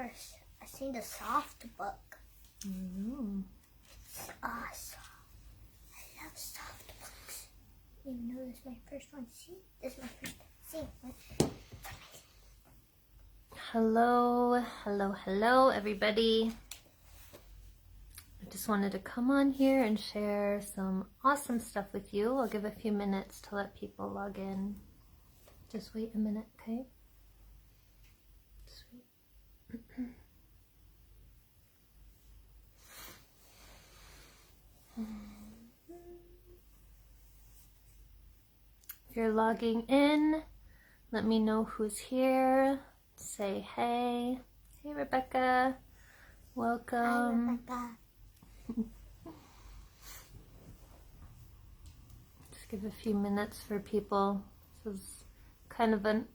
I seen the soft book. Mm. It's awesome. I love soft books. Even though this is my first one. See? This is my first one. Hello, everybody. I just wanted to come on here and share some awesome stuff with you. I'll give a few minutes to let people log in. Just wait a minute, okay? Sweet. If you're logging in, let me know who's here. Say hey. Hey, Rebecca. Welcome. Hi, Rebecca. Just give a few minutes for people. This is kind of an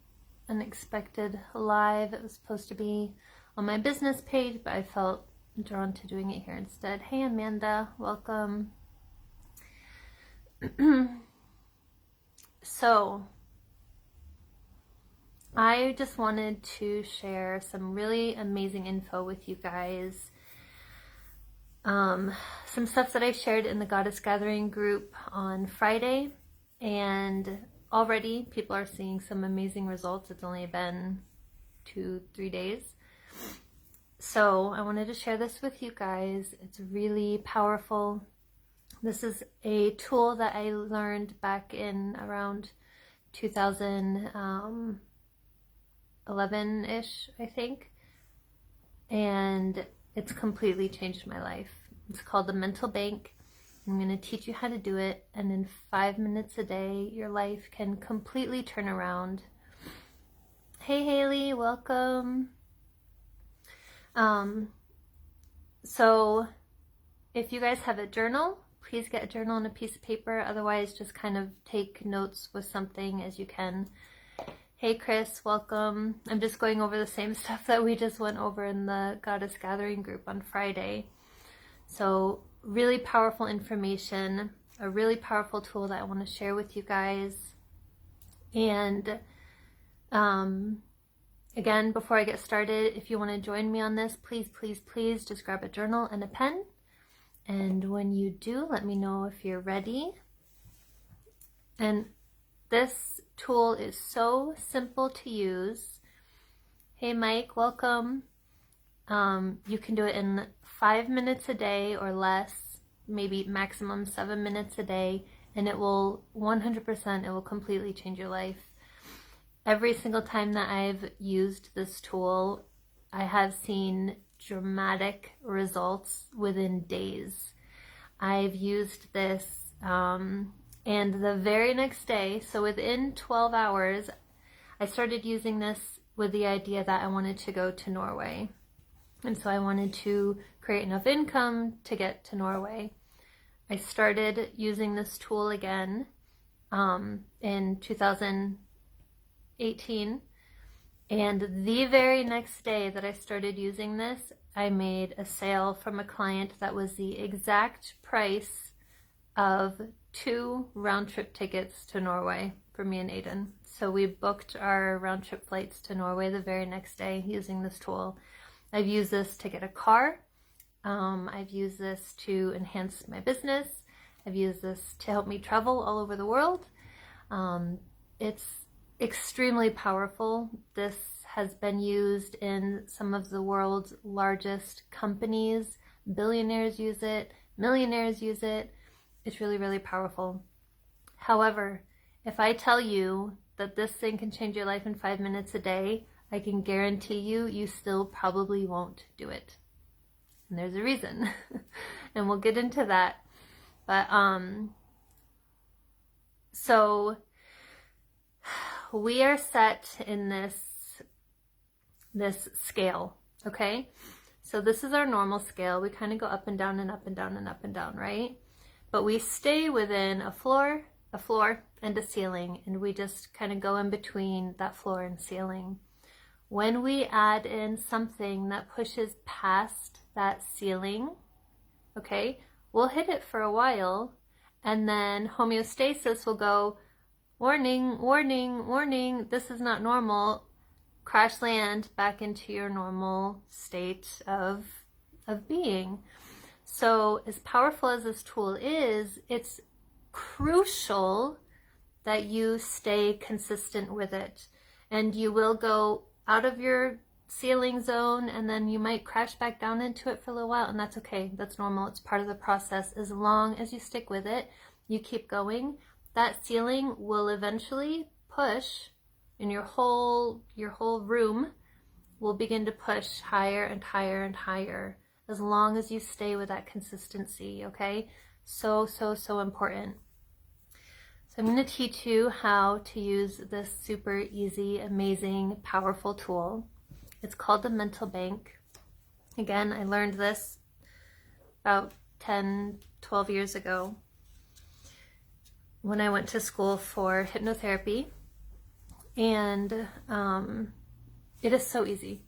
unexpected live. It was supposed to be on my business page, but I felt drawn to doing it here instead. Hey, Amanda. Welcome. So, I just wanted to share some really amazing info with you guys. Some stuff that I shared in the Goddess Gathering group on Friday, and already people are seeing some amazing results. It's only been 2-3 days. So I wanted to share this with you guys. It's really powerful. This is a tool that I learned back in around 2011-ish, I think. And it's completely changed my life. It's called the Mental Bank. I'm going to teach you how to do it. And in 5 minutes a day, your life can completely turn around. Hey, Haley, welcome. So if you guys have a journal, please get a journal and a piece of paper. Otherwise, just kind of take notes with something as you can. Hey, Chris, welcome. I'm just going over the same stuff that we just went over in the Goddess Gathering group on Friday. So really powerful information, a really powerful tool that I want to share with you guys. And again, before I get started, if you want to join me on this, please just grab a journal and a pen. And when you do, let me know if you're ready. And this tool is so simple to use. Hey, Mike, welcome. You can do it in 5 minutes a day or less, maybe maximum 7 minutes a day, and it will 100%, it will completely change your life. Every single time that I've used this tool, I have seen dramatic results within days. I've used this and the very next day, so within 12 hours, I started using this with the idea that I wanted to go to Norway. And so I wanted to create enough income to get to Norway. I started using this tool again in 2018. And the very next day that I started using this, I made a sale from a client that was the exact price of 2 round-trip tickets to Norway for me and Aiden. So we booked our round-trip flights to Norway the very next day using this tool. I've used this to get a car. I've used this to enhance my business. I've used this to help me travel all over the world. It's extremely powerful. This has been used in some of the world's largest companies. Billionaires use it, millionaires use it. It's really, really powerful. However, if I tell you that this thing can change your life in 5 minutes a day, I can guarantee you, you still probably won't do it. And there's a reason. And we'll get into that. But, so we are set in this scale, okay? So this is our normal scale. We kind of go up and down and up and down and up and down, right? But we stay within a floor, and a ceiling, and we just kind of go in between that floor and ceiling. When we add in something that pushes past that ceiling, okay, we'll hit it for a while, and then homeostasis will go, warning, warning, warning, this is not normal. crash land back into your normal state of being. So as powerful as this tool is, it's crucial that you stay consistent with it. And you will go out of your ceiling zone, and then you might crash back down into it for a little while, and that's okay. That's normal. It's part of the process. As long as you stick with it, you keep going, that ceiling will eventually push, and your whole room will begin to push higher and higher and higher, as long as you stay with that consistency, okay? So important. So I'm going to teach you how to use this super easy, amazing, powerful tool. It's called the mental bank. Again, I learned this about 10, 12 years ago when I went to school for hypnotherapy. And it is so easy.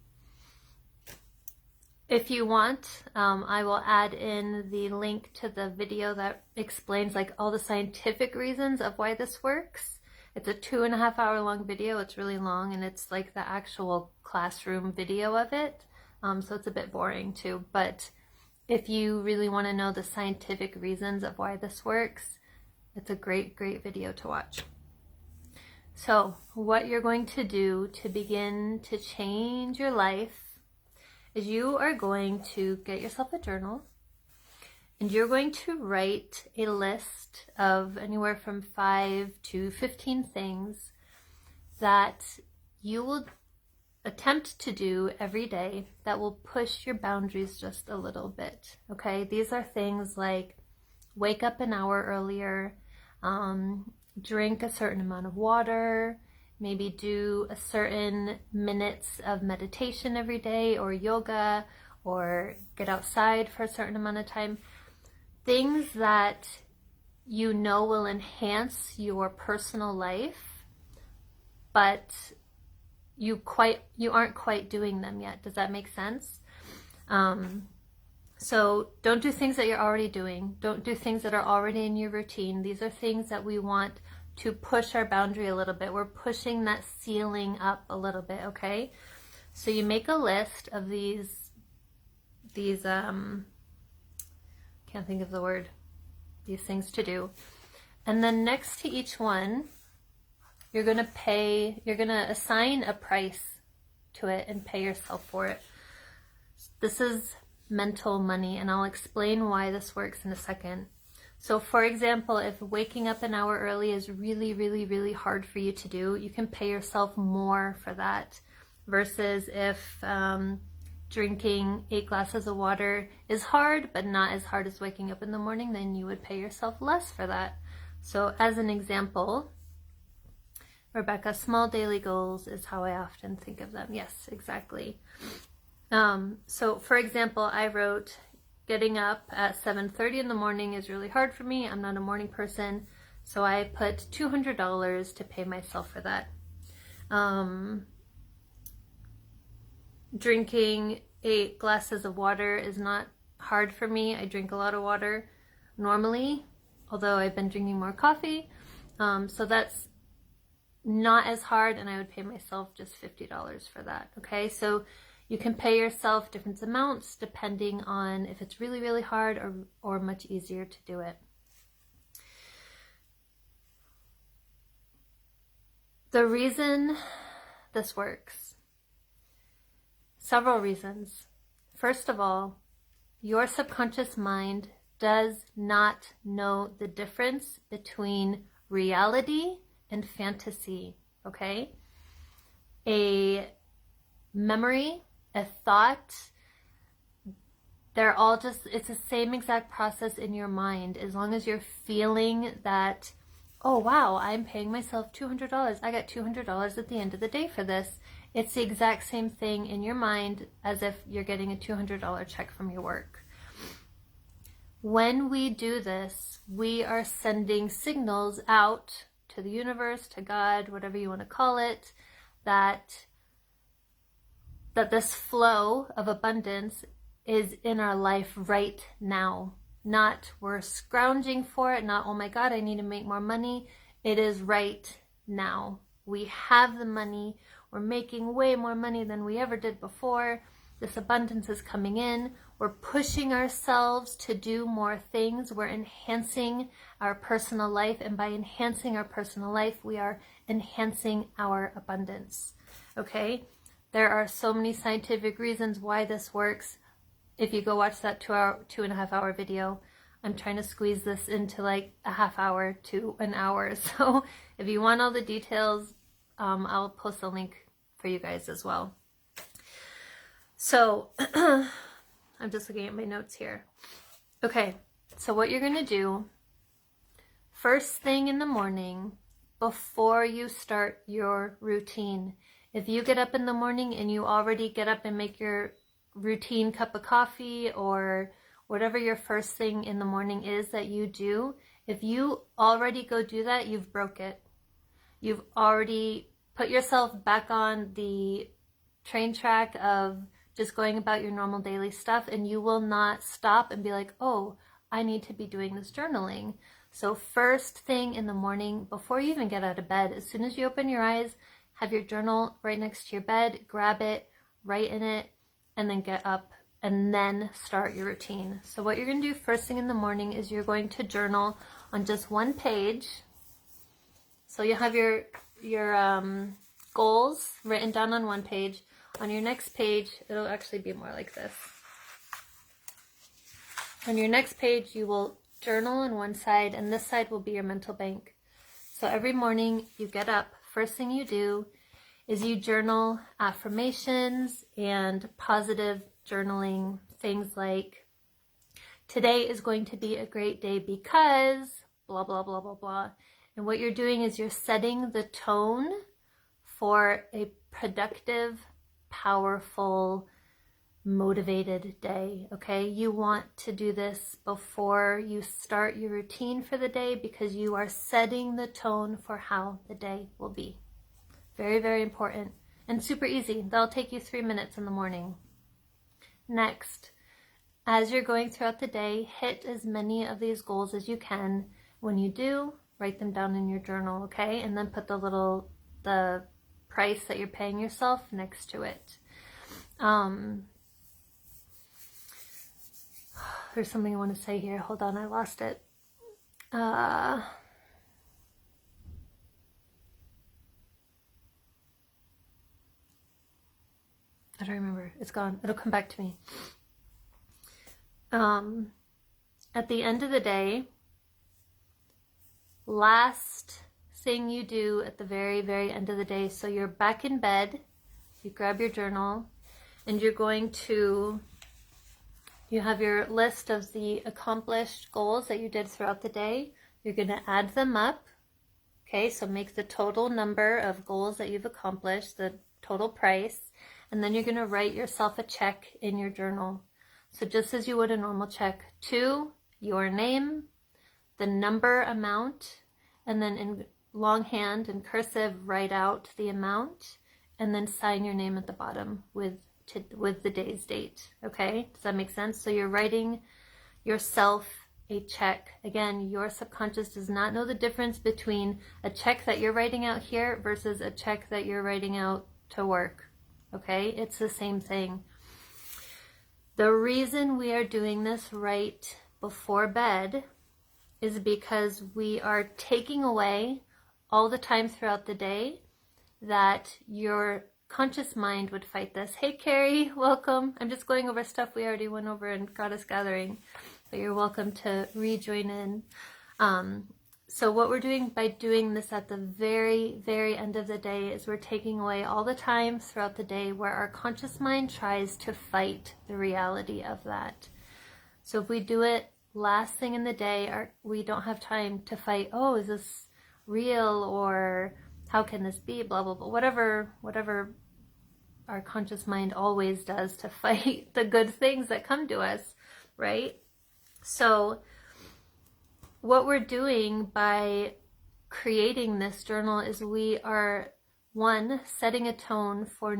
If you want, I will add in the link to the video that explains like all the scientific reasons of why this works. It's a 2.5 hour long video. It's really long, and it's like the actual classroom video of it. So it's a bit boring too. But if you really want to know the scientific reasons of why this works, it's a great video to watch. So what you're going to do to begin to change your life is you are going to get yourself a journal, and you're going to write a list of anywhere from 5 to 15 things that you will attempt to do every day that will push your boundaries just a little bit, okay? These are things like wake up an hour earlier, drink a certain amount of water, maybe do a certain minutes of meditation every day, or yoga, or get outside for a certain amount of time. Things that you know will enhance your personal life, but you aren't quite doing them yet. Does that make sense? So don't do things that you're already doing. Don't do things that are already in your routine. These are things that we want to push our boundary a little bit. We're pushing that ceiling up a little bit, okay? So you make a list of these can't think of the word, these things to do. And then next to each one, you're going to assign a price to it and pay yourself for it. This is mental money, and I'll explain why this works in a second. So for example, if waking up an hour early is really hard for you to do, you can pay yourself more for that, versus if drinking 8 glasses of water is hard, but not as hard as waking up in the morning, then you would pay yourself less for that. So as an example, Rebecca, small daily goals is how I often think of them. Yes, exactly. So for example, I wrote, getting up at 7:30 in the morning is really hard for me. I'm not a morning person. So I put $200 to pay myself for that. Drinking 8 glasses of water is not hard for me. I drink a lot of water normally, although I've been drinking more coffee. So that's not as hard, and I would pay myself just $50 for that. Okay, so you can pay yourself different amounts depending on if it's really hard or much easier to do it. The reason this works, several reasons. First of all, your subconscious mind does not know the difference between reality and fantasy, okay? A memory, a thought, they're all just, it's the same exact process in your mind. As long as you're feeling that, oh wow, I'm paying myself $200. I got $200 at the end of the day for this. It's the exact same thing in your mind as if you're getting a $200 check from your work. When we do this, we are sending signals out to the universe, to God, whatever you want to call it, that this flow of abundance is in our life right now. Not we're scrounging for it, not, oh my God, I need to make more money. It is right now. We have the money. We're making way more money than we ever did before. This abundance is coming in. We're pushing ourselves to do more things. We're enhancing our personal life. And by enhancing our personal life, we are enhancing our abundance. Okay? There are so many scientific reasons why this works. If you go watch that 2.5 hour video, I'm trying to squeeze this into like a half hour to an hour. So if you want all the details, I'll post a link for you guys as well. So I'm just looking at my notes here. Okay, so what you're going to do first thing in the morning before you start your routine. If you get up in the morning and you already get up and make your routine cup of coffee or whatever your first thing in the morning is that you do, if you already go do that, you've broke it. You've already put yourself back on the train track of just going about your normal daily stuff, and you will not stop and be like, oh, I need to be doing this journaling. So first thing in the morning, before you even get out of bed, as soon as you open your eyes, have your journal right next to your bed, grab it, write in it, and then get up and then start your routine. So what you're going to do first thing in the morning is you're going to journal on just one page. So you have your goals written down on one page. On your next page, it'll actually be more like this. On your next page, you will journal on one side, and this side will be your mental bank. So every morning you get up, first thing you do is you journal affirmations and positive journaling, things like, today is going to be a great day because blah, blah, blah, blah, blah. And what you're doing is you're setting the tone for a productive, powerful, motivated day. Okay, you want to do this before you start your routine for the day because you are setting the tone for how the day will be. Very, very important and super easy. That'll take you 3 minutes in the morning. Next, as you're going throughout the day, hit as many of these goals as you can. When you do, write them down in your journal, okay? And then put the price that you're paying yourself next to it. There's something I want to say here. Hold on, I lost it. I don't remember. It's gone. It'll come back to me. At the end of the day, last thing you do at the very, very end of the day, so you're back in bed, you grab your journal, and you're going to, you have your list of the accomplished goals that you did throughout the day. You're going to add them up. Okay, so make the total number of goals that you've accomplished, the total price, and then you're going to write yourself a check in your journal. So just as you would a normal check, to your name, the number amount, and then in longhand and cursive write out the amount, and then sign your name at the bottom with the day's date. Okay, does that make sense? So you're writing yourself a check. Again, your subconscious does not know the difference between a check that you're writing out here versus a check that you're writing out to work. Okay, it's the same thing. The reason we are doing this right before bed is because we are taking away all the time throughout the day that your conscious mind would fight this. Hey Carrie, welcome. I'm just going over stuff we already went over in Goddess Gathering, but you're welcome to rejoin in. So what we're doing by doing this at the very, very end of the day is we're taking away all the time throughout the day where our conscious mind tries to fight the reality of that. So if we do it last thing in the day, we don't have time to fight, oh, is this real, or how can this be, blah, blah, blah, whatever our conscious mind always does to fight the good things that come to us, right? So what we're doing by creating this journal is we are, one, setting a tone for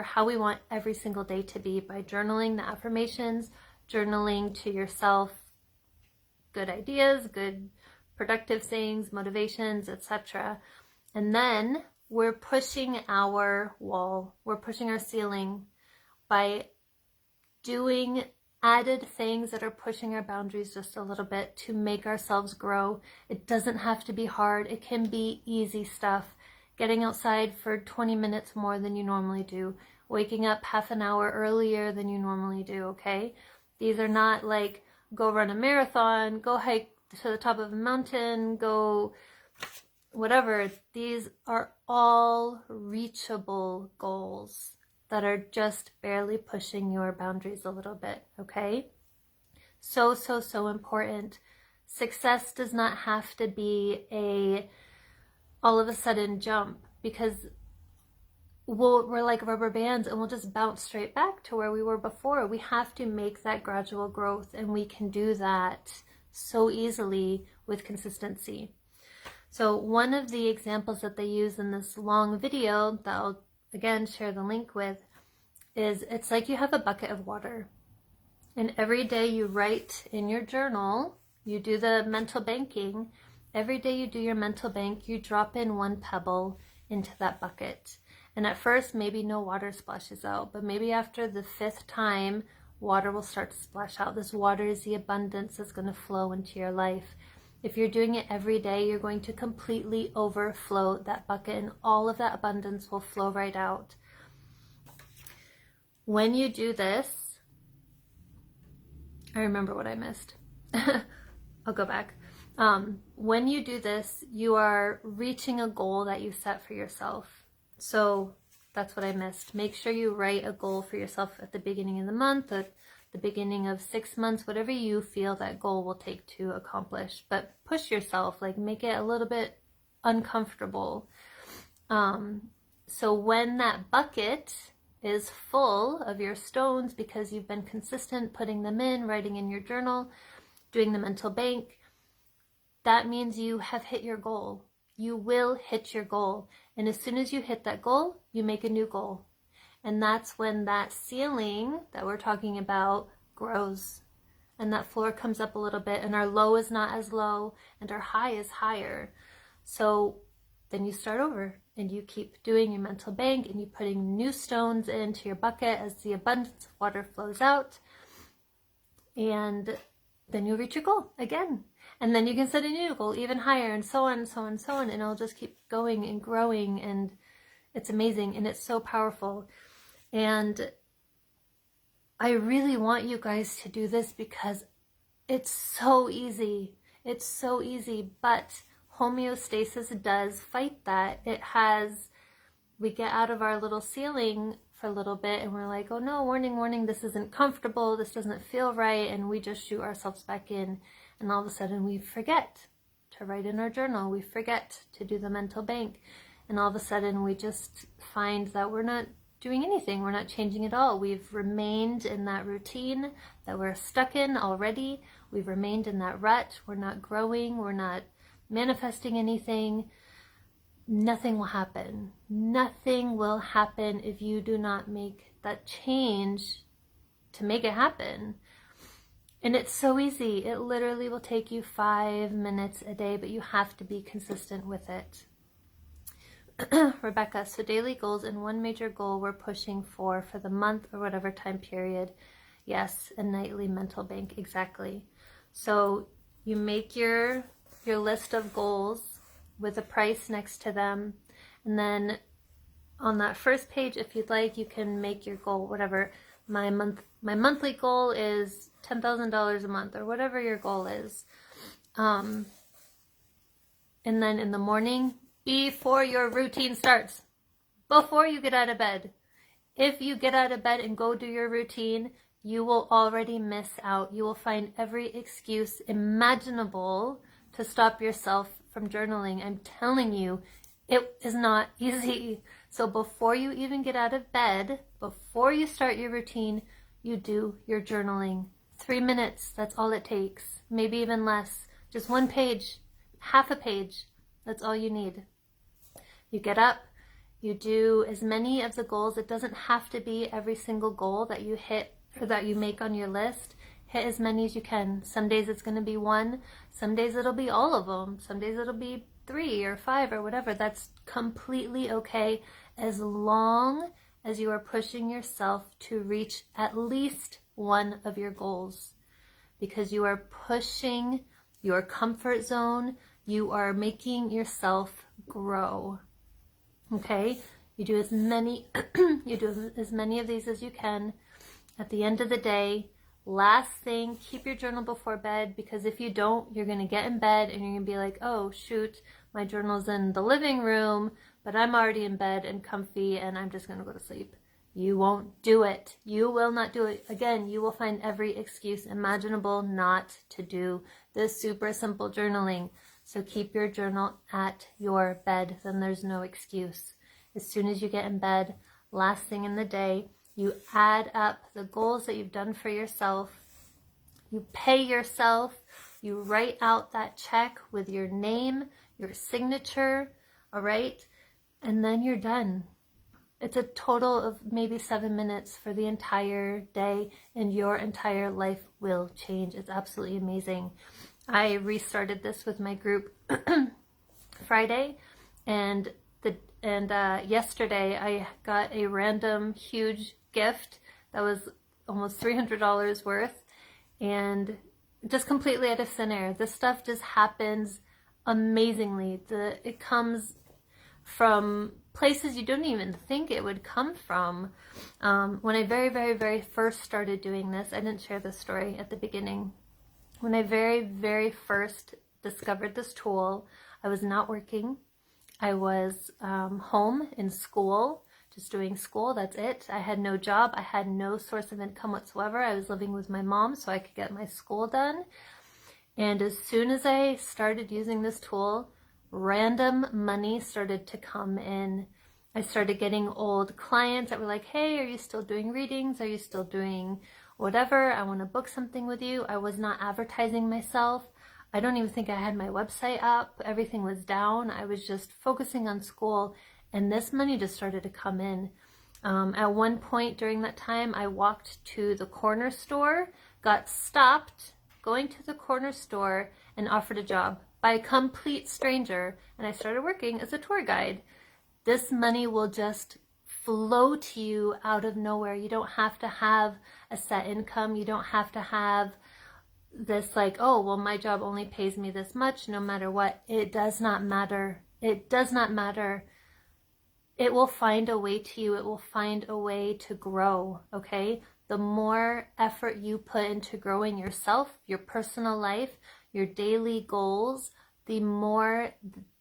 how we want every single day to be by journaling the affirmations, journaling to yourself good ideas, good productive things, motivations, etc. And then we're pushing our wall, we're pushing our ceiling by doing added things that are pushing our boundaries just a little bit to make ourselves grow. It doesn't have to be hard. It can be easy stuff. Getting outside for 20 minutes more than you normally do. Waking up half an hour earlier than you normally do, okay? These are not like go run a marathon, go hike to the top of a mountain, go whatever. These are all reachable goals that are just barely pushing your boundaries a little bit, okay? So, so, so important. Success does not have to be a all of a sudden jump, because we're like rubber bands and we'll just bounce straight back to where we were before. We have to make that gradual growth, and we can do that so easily with consistency. So one of the examples that they use in this long video that I'll again share the link with is, it's like you have a bucket of water, and every day you write in your journal, you do the mental banking. Every day you do your mental bank, you drop in one pebble into that bucket. And at first, maybe no water splashes out, but maybe after the 5th time, water will start to splash out. This water is the abundance that's going to flow into your life. If you're doing it every day, you're going to completely overflow that bucket, and all of that abundance will flow right out. When you do this, I remember what I missed. I'll go back. When you do this, you are reaching a goal that you set for yourself. So that's what I missed. Make sure you write a goal for yourself at the beginning of the month, at the beginning of 6 months, whatever you feel that goal will take to accomplish. But push yourself, like make it a little bit uncomfortable. So when that bucket is full of your stones, because you've been consistent putting them in, writing in your journal, doing the mental bank, that means you have hit your goal. You will hit your goal. And as soon as you hit that goal, you make a new goal. And that's when that ceiling that we're talking about grows. And that floor comes up a little bit, and our low is not as low, and our high is higher. So then you start over, and you keep doing your mental bank, and you putting new stones into your bucket as the abundance of water flows out. And then you'll reach your goal again. And then you can set a new goal even higher, and so on, and so on, and so on. And it'll just keep going and growing, and it's amazing, and it's so powerful. And I really want you guys to do this because it's so easy. It's so easy, but homeostasis does fight that. We get out of our little ceiling for a little bit, and we're like, oh no, warning, warning, this isn't comfortable, this doesn't feel right, and we just shoot ourselves back in. And all of a sudden we forget to write in our journal, we forget to do the mental bank, and all of a sudden we just find that we're not doing anything, we're not changing at all. We've remained in that routine that we're stuck in already. We've remained in that rut. We're not growing, we're not manifesting anything. Nothing will happen. Nothing will happen if you do not make that change to make it happen. And it's so easy. It literally will take you 5 minutes a day, but you have to be consistent with it. Rebecca, so daily goals and one major goal we're pushing for the month or whatever time period. Yes, a nightly mental bank, exactly. So you make your list of goals with a price next to them, and then on that first page, if you'd like, you can make your goal, whatever. My monthly goal is $10,000 a month, or whatever your goal is. And then in the morning, before your routine starts, before you get out of bed, if you get out of bed and go do your routine, you will already miss out. You will find every excuse imaginable to stop yourself from journaling. I'm telling you, it is not easy. So before you even get out of bed, before you start your routine, you do your journaling. 3 minutes, that's all it takes. Maybe even less. Just 1 page, half a page. That's all you need. You get up, you do as many of the goals. It doesn't have to be every single goal that you hit or that you make on your list. Hit as many as you can. Some days it's going to be 1. Some days it'll be all of them. Some days it'll be 3 or 5 or whatever. That's completely okay, as long as you are pushing yourself to reach at least one of your goals, because you are pushing your comfort zone. You are making yourself grow. Okay? You do as many of these as you can. At the end of the day, last thing, keep your journal before bed, because if you don't, you're going to get in bed and you're going to be like, oh shoot, my journal's in the living room, but I'm already in bed and comfy and I'm just going to go to sleep. You won't do it. You will not do it. Again, you will find every excuse imaginable not to do this super simple journaling. So keep your journal at your bed, then there's no excuse. As soon as you get in bed, last thing in the day, you add up the goals that you've done for yourself. You pay yourself. You write out that check with your name, your signature, all right? And then you're done. It's a total of maybe 7 minutes for the entire day, and your entire life will change. It's absolutely amazing. I restarted this with my group Friday, and yesterday I got a random huge gift that was almost $300 worth, and just completely out of thin air. This stuff just happens amazingly. It comes from places you don't even think it would come from. When I very first started doing this, I didn't share this story at the beginning. When I very first discovered this tool, I was not working. I was home in school, just doing school, that's it. I had no job, I had no source of income whatsoever. I was living with my mom so I could get my school done. And as soon as I started using this tool, random money started to come in. I started getting old clients that were like, hey, are you still doing readings? Are you still doing whatever? I want to book something with you. I was not advertising myself. I don't even think I had my website up. Everything was down. I was just focusing on school, and this money just started to come in. At one point during that time, I walked to the corner store, got stopped going to the corner store, and offered a job by a complete stranger, and I started working as a tour guide. This money will just flow to you out of nowhere. You don't have to have a set income. You don't have to have this like, oh, well, my job only pays me this much no matter what. It does not matter. It does not matter. It will find a way to you. It will find a way to grow, okay? The more effort you put into growing yourself, your personal life, your daily goals, the more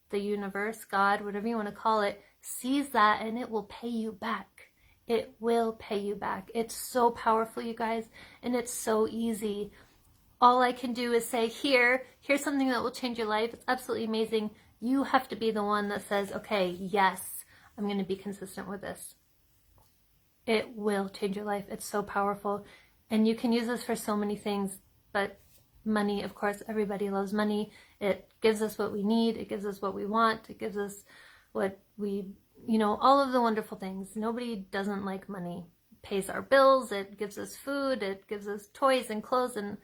the universe, God, whatever you want to call it, sees that, and it will pay you back. It will pay you back. It's so powerful, you guys, and it's so easy. All I can do is say, here's something that will change your life. It's absolutely amazing. You have to be the one that says, okay, yes, I'm going to be consistent with this. It will change your life. It's so powerful. And you can use this for so many things, but money, of course, everybody loves money. It gives us what we need. It gives us what we want. It gives us what we, all of the wonderful things. Nobody doesn't like money. It pays our bills. It gives us food. It gives us toys and clothes, and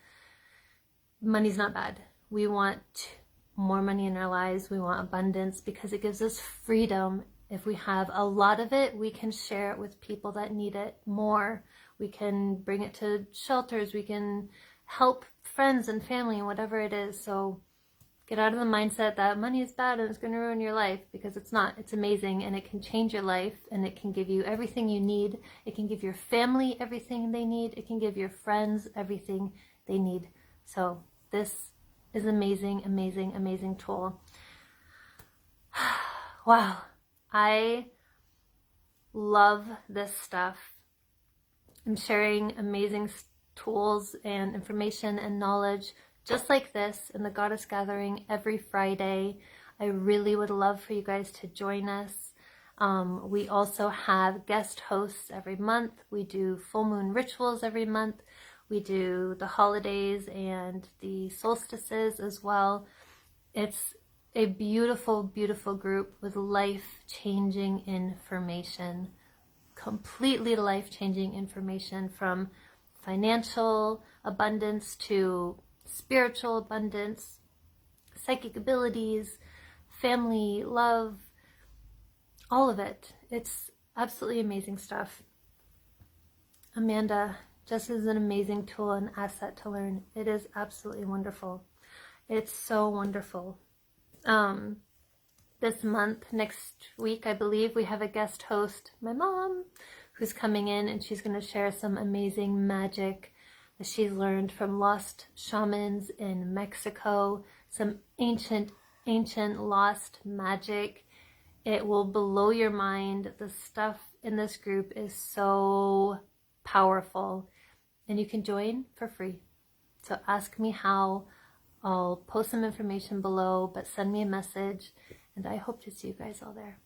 money's not bad. We want more money in our lives. We want abundance because it gives us freedom. If we have a lot of it, we can share it with people that need it more. We can bring it to shelters. We can help friends and family and whatever it is. So get out of the mindset that money is bad and it's going to ruin your life, because it's not. It's amazing, and it can change your life, and it can give you everything you need. It can give your family everything they need. It can give your friends everything they need. So this is amazing, amazing, amazing tool. Wow. I love this stuff. I'm sharing amazing tools and information and knowledge just like this in the Goddess Gathering every Friday. I really would love for you guys to join us. We also have guest hosts every month. We do full moon rituals every month. We do the holidays and the solstices as well. It's a beautiful, beautiful group with life-changing information, completely life-changing information, from financial abundance to spiritual abundance, psychic abilities, family, love, all of it. It's absolutely amazing stuff. Amanda just is an amazing tool and asset to learn. It is absolutely wonderful. It's so wonderful. This month, next week, I believe, we have a guest host, my mom, who's coming in, and she's going to share some amazing magic that she's learned from lost shamans in Mexico, some ancient lost magic. It will blow your mind. The stuff in this group is so powerful, and you can join for free. So ask me how. I'll post some information below, but send me a message, and I hope to see you guys all there.